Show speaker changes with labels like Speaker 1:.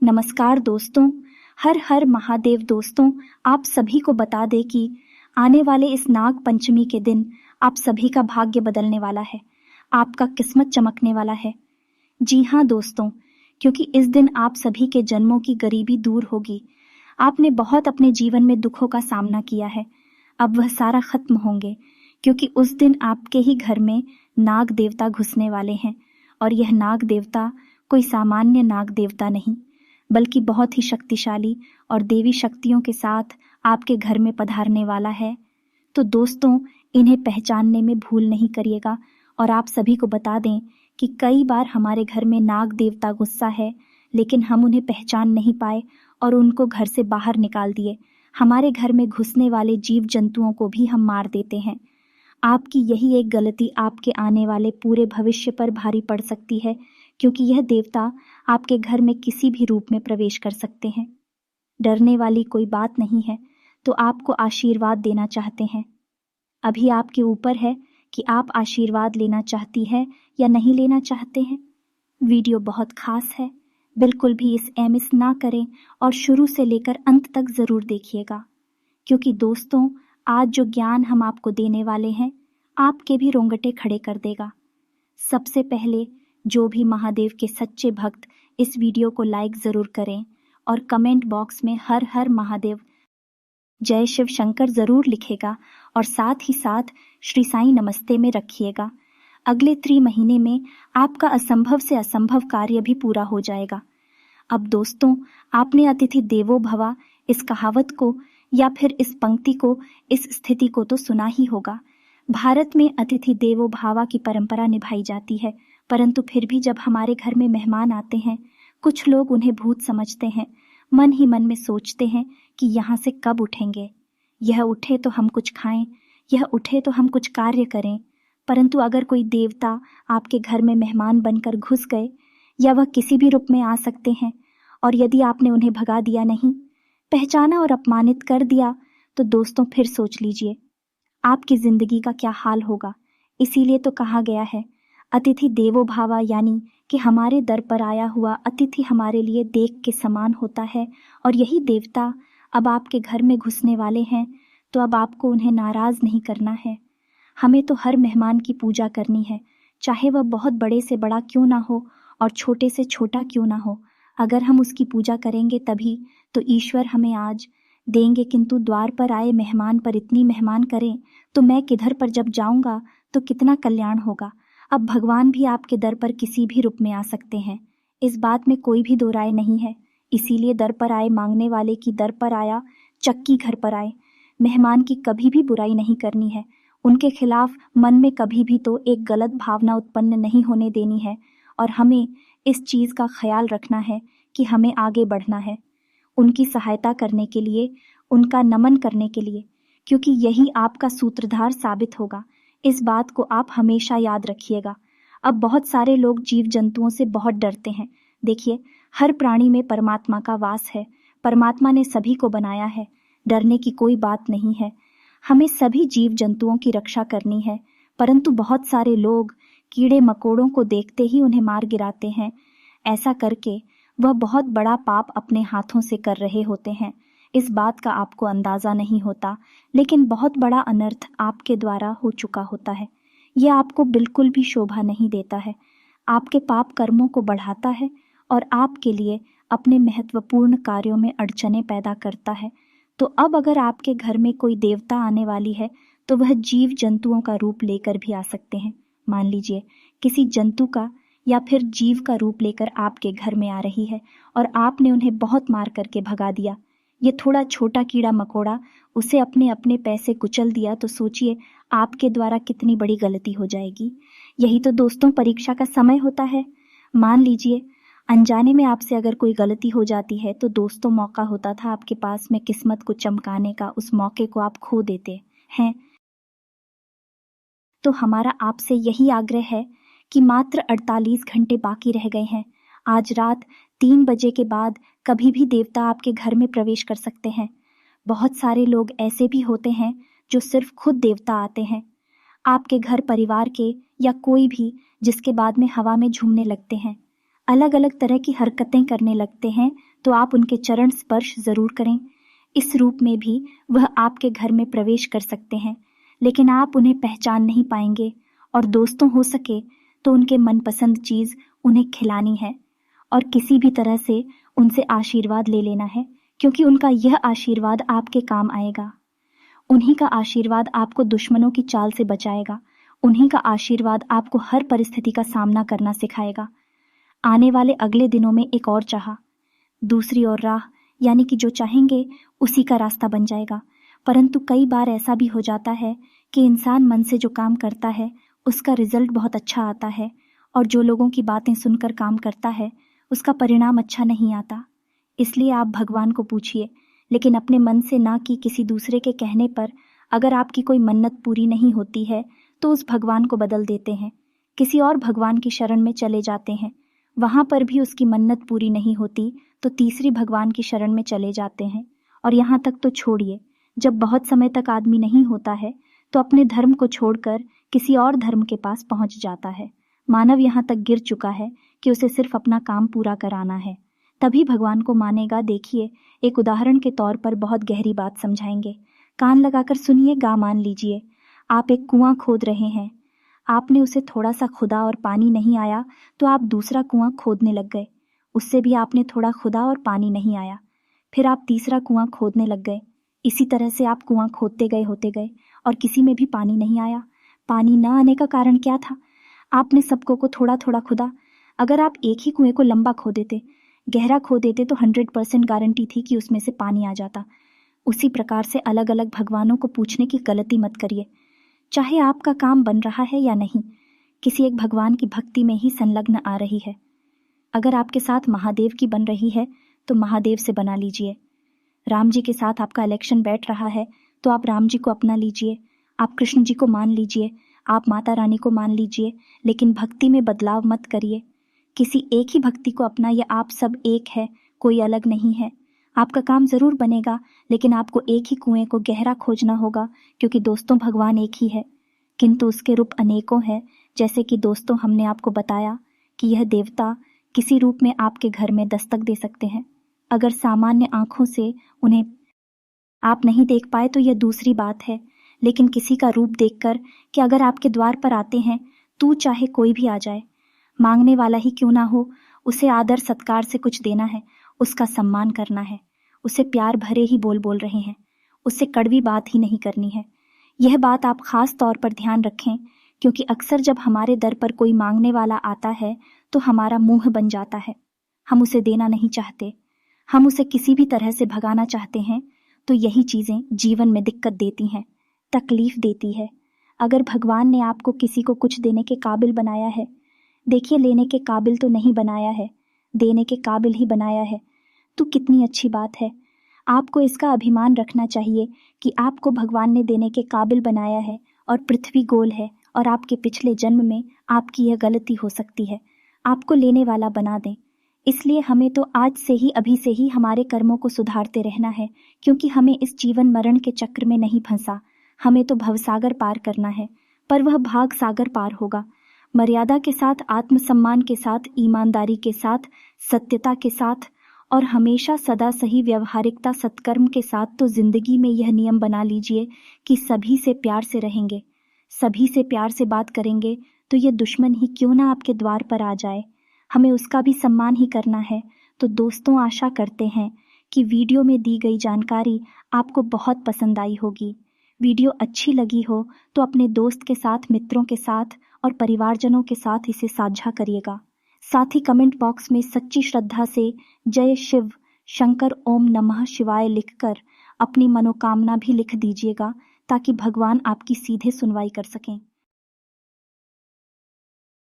Speaker 1: नमस्कार दोस्तों। हर हर महादेव दोस्तों। आप सभी को बता दें कि आने वाले इस नाग पंचमी के दिन आप सभी का भाग्य बदलने वाला है, आपका किस्मत चमकने वाला है। जी हाँ दोस्तों, क्योंकि इस दिन आप सभी के जन्मों की गरीबी दूर होगी। आपने बहुत अपने जीवन में दुखों का सामना किया है, अब वह सारा खत्म होंगे, क्योंकि उस दिन आपके ही घर में नाग देवता घुसने वाले हैं। और यह नाग देवता कोई सामान्य नाग देवता नहीं, बल्कि बहुत ही शक्तिशाली और देवी शक्तियों के साथ आपके घर में पधारने वाला है। तो दोस्तों, इन्हें पहचानने में भूल नहीं करिएगा। और आप सभी को बता दें कि कई बार हमारे घर में नाग देवता गुस्सा है, लेकिन हम उन्हें पहचान नहीं पाए और उनको घर से बाहर निकाल दिए। हमारे घर में घुसने वाले जीव जंतुओं को भी हम मार देते हैं। आपकी यही एक गलती आपके आने वाले पूरे भविष्य पर भारी पड़ सकती है, क्योंकि यह देवता आपके घर में किसी भी रूप में प्रवेश कर सकते हैं। डरने वाली कोई बात नहीं है, तो आपको आशीर्वाद देना चाहते हैं। अभी आपके ऊपर है कि आप आशीर्वाद लेना चाहती है या नहीं लेना चाहते हैं। वीडियो बहुत खास है, बिल्कुल भी इसे मिस ना करें और शुरू से लेकर अंत तक ज़रूर देखिएगा, क्योंकि दोस्तों, आज जो ज्ञान हम आपको देने वाले हैं आपके भी रोंगटे खड़े कर देगा। सबसे पहले जो भी महादेव के सच्चे भक्त इस वीडियो को लाइक ज़रूर करें और कमेंट बॉक्स में हर हर महादेव जय शिव शंकर ज़रूर लिखेगा और साथ ही साथ श्री साईं नमस्ते में रखिएगा। अगले 3 महीने में आपका असंभव से असंभव कार्य भी पूरा हो जाएगा। अब दोस्तों, आपने अतिथि देवो भवा इस कहावत को या फिर इस पंक्ति को, इस स्थिति को तो सुना ही होगा। भारत में अतिथि देवो भवा की परंपरा निभाई जाती है, परंतु फिर भी जब हमारे घर में मेहमान आते हैं, कुछ लोग उन्हें भूत समझते हैं। मन ही मन में सोचते हैं कि यहाँ से कब उठेंगे, यह उठे तो हम कुछ खाएं, यह उठे तो हम कुछ कार्य करें। परंतु अगर कोई देवता आपके घर में मेहमान बनकर घुस गए, या वह किसी भी रूप में आ सकते हैं, और यदि आपने उन्हें भगा दिया नहीं, पहचाना और अपमानित कर दिया, तो दोस्तों फिर सोच लीजिए आपकी जिंदगी का क्या हाल होगा। इसीलिए तो कहा गया है अतिथि देवो भावा, यानी कि हमारे दर पर आया हुआ अतिथि हमारे लिए देख के समान होता है। और यही देवता अब आपके घर में घुसने वाले हैं, तो अब आपको उन्हें नाराज नहीं करना है। हमें तो हर मेहमान की पूजा करनी है, चाहे वह बहुत बड़े से बड़ा क्यों ना हो और छोटे से छोटा क्यों ना हो। अगर हम उसकी पूजा करेंगे तभी तो ईश्वर हमें आज देंगे, किंतु द्वार पर आए मेहमान पर इतनी मेहमान करें तो मैं किधर पर जब जाऊंगा तो कितना कल्याण होगा। अब भगवान भी आपके दर पर किसी भी रूप में आ सकते हैं, इस बात में कोई भी दो राय नहीं है। इसीलिए दर पर आए मांगने वाले की दर पर आया चक्की घर पर आए। मेहमान की कभी भी बुराई नहीं करनी है, उनके खिलाफ मन में कभी भी तो एक गलत भावना उत्पन्न नहीं होने देनी है। और हमें इस चीज़ का ख्याल रखना है कि हमें आगे बढ़ना है, उनकी सहायता करने के लिए, उनका नमन करने के लिए, क्योंकि यही आपका सूत्रधार साबित होगा। इस बात को आप हमेशा याद रखिएगा। अब बहुत सारे लोग जीव जंतुओं से बहुत डरते हैं। देखिए, हर प्राणी में परमात्मा का वास है, परमात्मा ने सभी को बनाया है, डरने की कोई बात नहीं है। हमें सभी जीव जंतुओं की रक्षा करनी है, परंतु बहुत सारे लोग कीड़े मकोड़ों को देखते ही उन्हें मार गिराते हैं। ऐसा करके वह बहुत बड़ा पाप अपने हाथों से कर रहे होते हैं। इस बात का आपको अंदाज़ा नहीं होता, लेकिन बहुत बड़ा अनर्थ आपके द्वारा हो चुका होता है। यह आपको बिल्कुल भी शोभा नहीं देता है, आपके पाप कर्मों को बढ़ाता है और आपके लिए अपने महत्वपूर्ण कार्यों में अड़चनें पैदा करता है। तो अब अगर आपके घर में कोई देवता आने वाली है, तो वह जीव जंतुओं का रूप लेकर भी आ सकते हैं। मान लीजिए किसी जंतु का या फिर जीव का रूप लेकर आपके घर में आ रही है और आपने उन्हें बहुत मार करके भगा दिया। ये थोड़ा छोटा कीड़ा मकोड़ा उसे अपने अपने पैसे कुचल दिया, तो सोचिए आपके द्वारा कितनी बड़ी गलती हो जाएगी। यही तो दोस्तों परीक्षा का समय होता है। मान लीजिए अनजाने में आपसे अगर कोई गलती हो जाती है, तो दोस्तों मौका होता था आपके पास में किस्मत को चमकाने का, उस मौके को आप खो देते हैं। तो हमारा आपसे यही आग्रह है कि मात्र 48 घंटे बाकी रह गए हैं। आज रात 3 बजे के बाद कभी भी देवता आपके घर में प्रवेश कर सकते हैं। बहुत सारे लोग ऐसे भी होते हैं जो सिर्फ खुद देवता आते हैं आपके घर, परिवार के या कोई भी, जिसके बाद में हवा में झूमने लगते हैं, अलग अलग तरह की हरकतें करने लगते हैं। तो आप उनके चरण स्पर्श जरूर करें। इस रूप में भी वह आपके घर में प्रवेश कर सकते हैं, लेकिन आप उन्हें पहचान नहीं पाएंगे। और दोस्तों, हो सके तो उनके मनपसंद चीज उन्हें खिलानी है और किसी भी तरह से उनसे आशीर्वाद ले लेना है, क्योंकि उनका यह आशीर्वाद आपके काम आएगा। उन्हीं का आशीर्वाद आपको दुश्मनों की चाल से बचाएगा। उन्हीं का आशीर्वाद आपको हर परिस्थिति का सामना करना सिखाएगा। आने वाले अगले दिनों में एक और चाह, दूसरी और राह, यानी कि जो चाहेंगे उसी का रास्ता बन जाएगा। परंतु कई बार ऐसा भी हो जाता है कि इंसान मन से जो काम करता है उसका रिजल्ट बहुत अच्छा आता है, और जो लोगों की बातें सुनकर काम करता है उसका परिणाम अच्छा नहीं आता। इसलिए आप भगवान को पूछिए, लेकिन अपने मन से ना कि किसी दूसरे के कहने पर। अगर आपकी कोई मन्नत पूरी नहीं होती है तो उस भगवान को बदल देते हैं, किसी और भगवान की शरण में चले जाते हैं। वहां पर भी उसकी मन्नत पूरी नहीं होती तो तीसरी भगवान की शरण में चले जाते हैं। और यहाँ तक तो छोड़िए, जब बहुत समय तक आदमी नहीं होता है तो अपने धर्म को छोड़कर किसी और धर्म के पास पहुंच जाता है। मानव यहाँ तक गिर चुका है कि उसे सिर्फ अपना काम पूरा कराना है, तभी भगवान को मानेगा। देखिए, एक उदाहरण के तौर पर बहुत गहरी बात समझाएंगे। कान लगाकर सुनिएगा। मान लीजिए आप एक कुआं खोद रहे हैं। आपने उसे थोड़ा सा खुदा और पानी नहीं आया तो आप दूसरा कुआं खोदने लग गए। उससे भी आपने थोड़ा खुदा और पानी नहीं आया, फिर आप तीसरा कुआं खोदने लग गए। इसी तरह से आप कुआं खोदते गए, होते गए, और किसी में भी पानी नहीं आया। पानी न आने का कारण क्या था? आपने सबको को थोड़ा थोड़ा खुदा। अगर आप एक ही कुएं को लंबा खो देते, गहरा खो देते, तो 100% गारंटी थी कि उसमें से पानी आ जाता। उसी प्रकार से अलग अलग भगवानों को पूछने की गलती मत करिए। चाहे आपका काम बन रहा है या नहीं, किसी एक भगवान की भक्ति में ही संलग्न आ रही है। अगर आपके साथ महादेव की बन रही है तो महादेव से बना लीजिए। राम जी के साथ आपका इलेक्शन बैठ रहा है तो आप राम जी को अपना लीजिए। आप कृष्ण जी को मान लीजिए, आप माता रानी को मान लीजिए, लेकिन भक्ति में बदलाव मत करिए। किसी एक ही भक्ति को अपनाइए। आप सब एक है, कोई अलग नहीं है। आपका काम जरूर बनेगा, लेकिन आपको एक ही कुएं को गहरा खोजना होगा, क्योंकि दोस्तों भगवान एक ही है, किंतु उसके रूप अनेकों हैं। जैसे कि दोस्तों हमने आपको बताया कि यह देवता किसी रूप में आपके घर में दस्तक दे सकते हैं। अगर सामान्य आंखों से उन्हें आप नहीं देख पाए तो यह दूसरी बात है, लेकिन किसी का रूप देखकर कि अगर आपके द्वार पर आते हैं, तू चाहे कोई भी आ जाए, मांगने वाला ही क्यों ना हो, उसे आदर सत्कार से कुछ देना है, उसका सम्मान करना है, उसे प्यार भरे ही बोल बोल रहे हैं, उससे कड़वी बात ही नहीं करनी है। यह बात आप खास तौर पर ध्यान रखें, क्योंकि अक्सर जब हमारे दर पर कोई मांगने वाला आता है तो हमारा मुंह बन जाता है। हम उसे देना नहीं चाहते, हम उसे किसी भी तरह से भगाना चाहते हैं। तो यही चीजें जीवन में दिक्कत देती हैं, तकलीफ देती है। अगर भगवान ने आपको किसी को कुछ देने के काबिल बनाया है, देखिए लेने के काबिल तो नहीं बनाया है, देने के काबिल ही बनाया है, तो कितनी अच्छी बात है। आपको इसका अभिमान रखना चाहिए कि आपको भगवान ने देने के काबिल बनाया है, और पृथ्वी गोल है, और आपके पिछले जन्म में आपकी यह गलती हो सकती है। आपको लेने वाला बना दें। इसलिए हमें तो आज से ही, अभी से ही हमारे कर्मों को सुधारते रहना है, क्योंकि हमें इस जीवन मरण के चक्र में नहीं फंसा। हमें तो भवसागर पार करना है, पर वह भाग सागर पार होगा। मर्यादा के साथ, आत्मसम्मान के साथ, ईमानदारी के साथ, सत्यता के साथ, और हमेशा सदा सही व्यवहारिकता सत्कर्म के साथ। तो जिंदगी में यह नियम बना लीजिए कि सभी से प्यार से रहेंगे, सभी से प्यार से बात करेंगे, तो ये दुश्मन ही क्यों ना आपके द्वार पर आ जाए, हमें उसका भी सम्मान ही करना है। तो दोस्तों, आशा करते हैं कि वीडियो में दी गई जानकारी आपको बहुत पसंद आई होगी। वीडियो अच्छी लगी हो तो अपने दोस्त के साथ, मित्रों के साथ और परिवारजनों के साथ इसे साझा करिएगा। साथ ही कमेंट बॉक्स में सच्ची श्रद्धा से जय शिव शंकर ओम नमः शिवाय लिखकर अपनी मनोकामना भी लिख दीजिएगा, ताकि भगवान आपकी सीधे सुनवाई कर सकें।